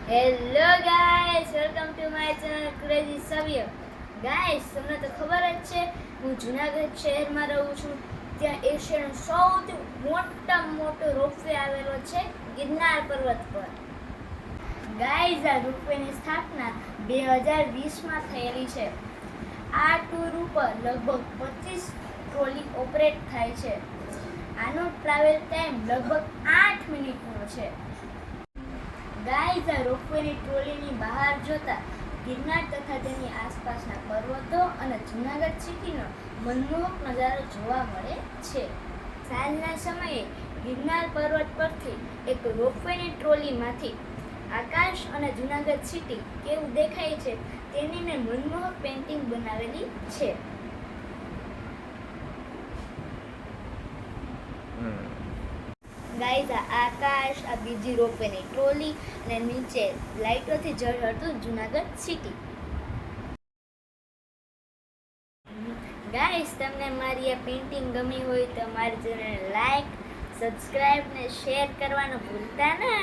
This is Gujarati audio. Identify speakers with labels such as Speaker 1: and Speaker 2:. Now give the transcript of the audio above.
Speaker 1: Hello guys, welcome to my channel crazy Savya. Guys, તમને તો ખબર જ છે હું જુનાગઢ શહેરમાં રહું છું. ત્યાં એશિયાનો સૌથી મોટામાં મોટો રોપવે આવેલો છે ગિરનાર પર્વત પર. ગાઈસ, આ રોપવેની સ્થાપના 2020માં થયેલી છે. આ ટૂર ઉપર લગભગ 25 ટ્રોલી ઓપરેટ થાય છે. આનો ટ્રાવેલ ટાઈમ લગભગ 8 મિનિટનો છે. ગાઈઝ, આ રોપવેની ટ્રોલીની બહાર જોતા ગિરનાર તથા તેની આસપાસના પર્વતો અને જૂનાગઢ સિટીનો મનમોહક નજારો જોવા મળે છે. સાંજના સમયે ગિરનાર પર્વત પરથી એક રોપવેની ટ્રોલીમાંથી આકાશ અને જૂનાગઢ સિટી કેવું દેખાય છે તેની મેં મનમોહક પેઇન્ટિંગ બનાવેલી છે. ગાઈઝ, આ આકાશ, આ બીજી રોપવેની ટ્રોલી અને નીચે લાઇટોથી ઝળહળતું જૂનાગઢ સિટી. ગાઈઝ, તમને મારી આ પેઇન્ટિંગ ગમી હોય તો મારી ચેનલને લાઈક, સબસ્ક્રાઇબ ને શેર કરવાનું ભૂલતા ના.